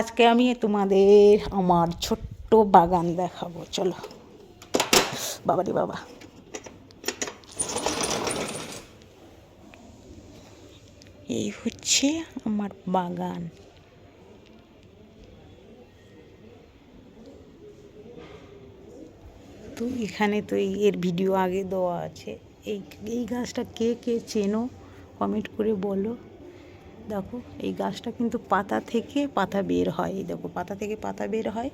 আজকে আমি তোমাদের আমার ছোট্ট বাগান দেখাবো। চলো বাবারে বাবা, এই হচ্ছে আমার বাগান। তো এখানে তো এর ভিডিও আগে দেওয়া আছে। এই এই গাছটা কে কে চেনো কমেন্ট করে বলো। দেখো এই গাছটা কিন্তু পাতা থেকে পাতা বের হয়। এই দেখো পাতা থেকে পাতা বের হয়,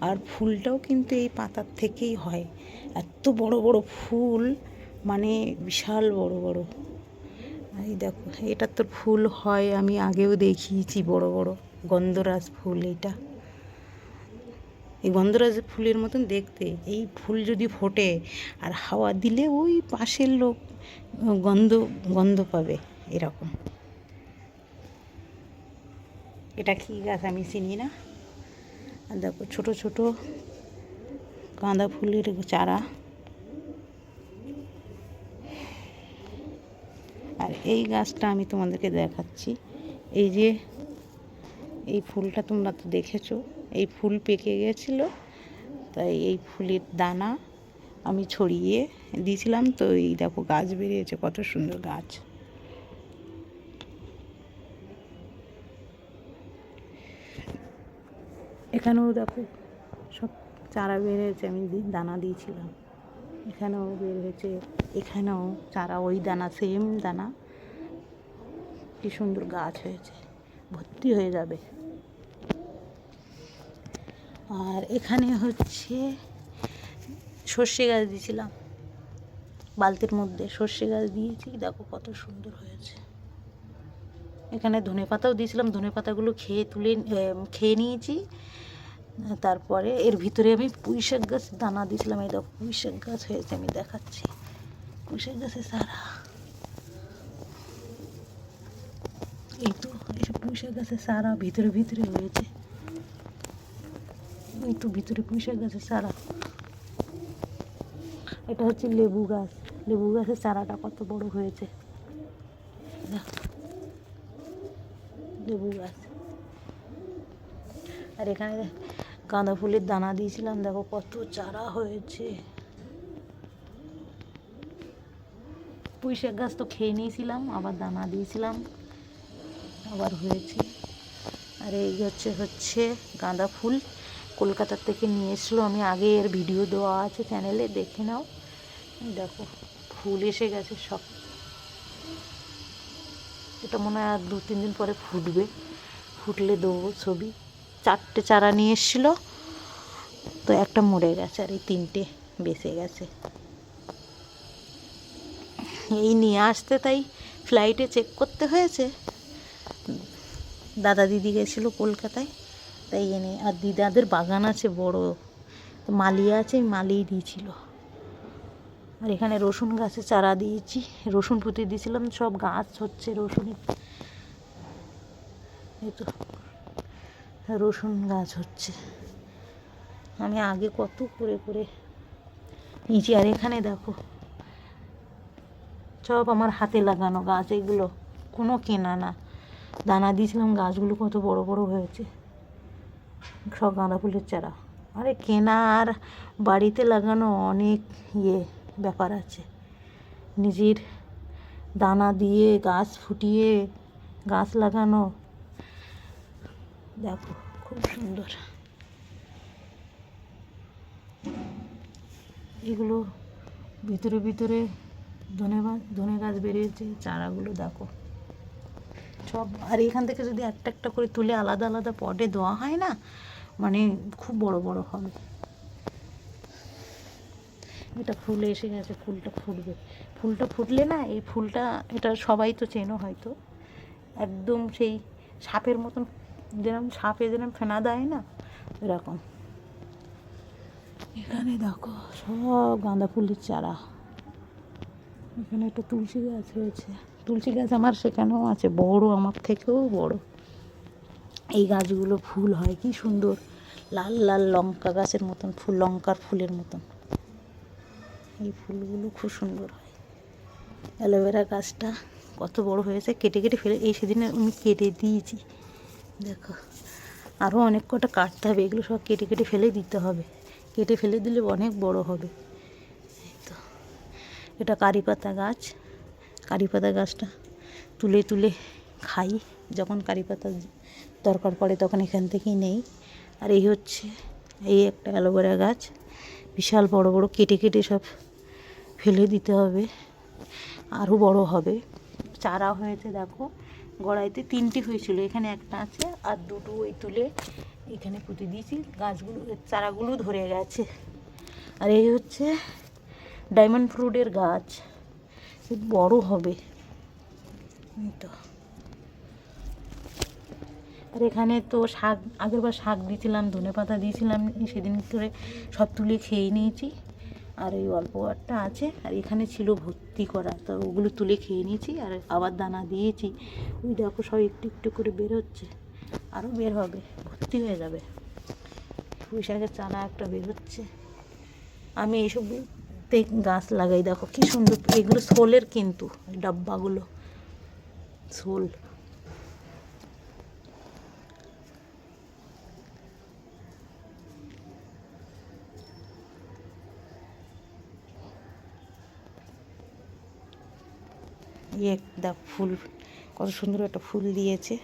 আর ফুলটাও কিন্তু এই পাতার থেকেই হয়। এত বড় বড় ফুল, মানে বিশাল বড় বড়। এই দেখো এটা তো ফুল হয়, আমি আগেও দেখিয়েছি, বড় বড় গন্ধরাজ ফুল। এটা এই গন্ধরাজ ফুলের মতন দেখতে। এই ফুল যদি ফোটে আর হাওয়া দিলে ওই পাশের লোক গন্ধ গন্ধ পাবে এরকম। এটা কী গাছ আমি চিনি না। আর দেখো ছোট ছোট গাঁদা ফুলের চারা। আর এই গাছটা আমি তোমাদেরকে দেখাচ্ছি। এই যে এই ফুলটা তোমরা তো দেখেছো, এই ফুল পেকে গেছিলো, তাই এই ফুলের দানা আমি ছড়িয়ে দিয়েছিলাম। তো এই দেখো গাছ বেরিয়েছে, কত সুন্দর গাছ। এখানেও দেখো সব চারা বের হয়েছে, আমি দানা দিয়েছিলাম। এখানেও বের হয়েছে, এখানেও চারা, ওই দানা, সেম দানা। কি সুন্দর গাছ হয়েছে, ভর্তি হয়ে যাবে। আর এখানে হচ্ছে সর্ষে গাছ দিয়েছিলাম, বালতির মধ্যে সর্ষে গাছ দিয়েছি, দেখো কত সুন্দর হয়েছে। এখানে ধনে পাতাও দিয়েছিলাম, ধনে পাতাগুলো খেয়ে নিয়েছি। তারপরে এর ভিতরে আমি পুঁই শাক গাছ দানা দিয়েছিলাম। এই দেখো পুঁই শাক গাছ হয়েছে, আমি দেখাচ্ছি। পুঁই শাক গাছের চারা, এই তো এইসব পুঁই শাক গাছের চারা ভিতরে ভিতরে হয়েছে। এই তো ভিতরে পুঁই শাক গাছের চারা। এটা হচ্ছে লেবু গাছ, লেবু গাছের চারাটা কত বড় হয়েছে। লেবু গাছ। আর এখানে গাঁদা ফুলের দানা দিয়েছিলাম, দেখো কত চারা হয়েছে। পুঁই শাক গাছ তো খেয়ে নিয়েছিলাম, আবার দানা দিয়েছিলাম, আবার হয়েছে। আর এই হচ্ছে গাঁদা ফুল, কলকাতার থেকে নিয়ে এসলো। আমি আগে এর ভিডিও দেওয়া আছে চ্যানেলে, দেখে নাও। দেখো ফুল এসে গেছে সব। এটা মনে হয় আর 2-3 দিন পরে ফুটবে, ফুটলে দেবো ছবি। 4টে চারা নিয়ে এসেছিলো, তো একটা মরে গেছে, আর এই 3টে বেঁচে গেছে। এই নিয়ে আসতে তাই ফ্লাইটে চেক করতে হয়েছে। দাদা দিদি গেছিলো কলকাতায়, তাই এনে। আর দিদাদের বাগান আছে বড়, তো মালি আছে, মালিই দিয়েছিল। আর এখানে রসুন গাছে চারা দিয়েছি, রসুন পুঁতে দিয়েছিলাম, সব গাছ হচ্ছে রসুনের। এই তো রসুন গাছ হচ্ছে, আমি আগে কত করে করে নিয়েছি। আর এখানে দেখো সব আমার হাতে লাগানো গাছ, এগুলো কোনো কেনা না। দানা দিয়েছিলাম, গাছগুলো কত বড় বড় হয়েছে, সব গাঁদা ফুলের চারা। আরে কেনা আর বাড়িতে লাগানো অনেক ব্যাপার আছে। নিজের দানা দিয়ে গাছ ফুটিয়ে গাছ লাগানো, দেখো খুব সুন্দর। এগুলো ভিতরে ভিতরে ধনে গাছ বেরিয়েছে, চারাগুলো দেখো সব। আর এখান থেকে যদি একটা একটা করে তুলে আলাদা আলাদা পটে দেওয়া হয় না, মানে খুব বড় বড় হবে। এটা ফুল এসে গেছে, ফুলটা ফুটবে। ফুলটা ফুটলে না, এই ফুলটা, এটা সবাই তো চেনো হয়তো, একদম সেই সাপের মতন, যেরকম সাপে যেরকম ফেনা দেয় না, এরকম। এখানে দেখো সব গাঁদা ফুলের চারা। এখানে একটা তুলসী গাছ হয়েছে, তুলসী গাছ আমার সেখানেও আছে, বড়, আমার থেকেও বড়। এই গাছগুলো ফুল হয় কি সুন্দর, লাল লাল লঙ্কা গাছের মতন ফুল, লঙ্কার ফুলের মতন। এই ফুলগুলো খুব সুন্দর হয়। অ্যালোভেরা গাছটা কত বড় হয়েছে, কেটে কেটে ফেলে, এই সেদিনে আমি কেটে দিয়েছি, দেখো। আরও অনেক কটা কাটতে হবে, এগুলো সব কেটে কেটে ফেলে দিতে হবে, কেটে ফেলে দিলে অনেক বড় হবে। এই তো এটা কারি পাতা গাছ, কারি পাতা গাছটা তুলে তুলে খাই, যখন কারি পাতা দরকার পড়ে তখন এখান থেকেই নেই। আর এই হচ্ছে এই একটা অ্যালোভেরা গাছ, বিশাল বড় বড়, কেটে কেটে সব ফেলে দিতে হবে, আরও বড় হবে। চারা হয়েছে দেখো, গোড়াইতে 3টি হয়েছিল, এখানে একটা আছে, আর 2টো ওই তুলে এখানে পুঁতে দিয়েছি, গাছগুলো চারাগুলো ধরে গেছে। আর এই হচ্ছে ডায়মন্ড ফ্রুটের গাছ, খুব বড় হবে। তো আর এখানে তো শাক, আগেরবার শাক দিয়েছিলাম, ধনে পাতা দিয়েছিলাম, সেদিন করে সব তুলে খেয়ে নিয়েছি। আর এই অল্প একটা আছে, আর এখানে ছিল ভর্তি করা, তো ওগুলো তুলে খেয়ে নিয়েছি, আর আবার দানা দিয়েছি। ওই দেখো সব একটু একটু করে বের হচ্ছে, আরও বের হবে, ভর্তি হয়ে যাবে। পুঁই শাকের চারা একটা বের হচ্ছে। আমি এইসবতে গাছ লাগাই, দেখো কী সুন্দর, এগুলো শোলের কিন্তু ডাব্বাগুলো শোল। দেখ ফুল, কত সুন্দর একটা ফুল দিয়েছে।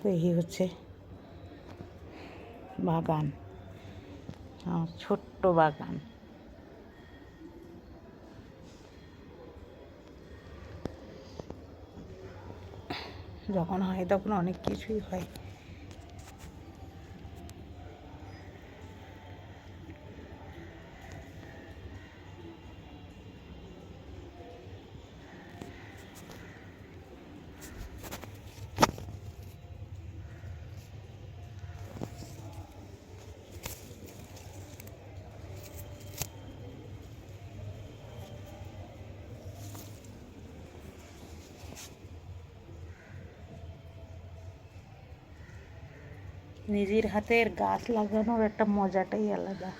তো এই হচ্ছে বাগান, আমার ছোট্ট বাগান। যখন হয় তখন অনেক কিছুই হয়। নিজের হাতের গাছ লাগানোর একটা মজাটাই আলাদা।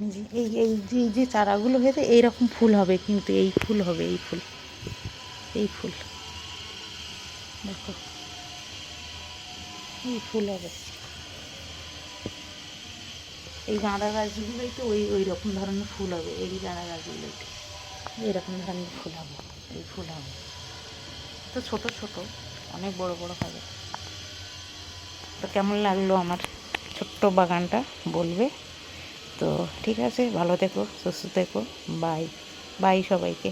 নিজে এই যে চারাগুলো হয়েছে এইরকম ফুল হবে, কিন্তু এই ফুল হবে, এই ফুল, এই ফুল দেখো, এই ফুল হবে। এই গাঁদা গাছগুলোইতে ওই রকম ধরনের ফুল হবে, এই গাঁদা গাছগুলোইতে এইরকম ধরনের ফুল হবে, এই ফুল হবে। তো ছোট ছোট, অনেক বড় বড় হবে। তো কেমন লাগলো আমার ছোট্ট বাগানটা বলবে। তো ঠিক আছে, ভালো থেকো, সুস্থ থেকো, বাই বাই সবাইকে।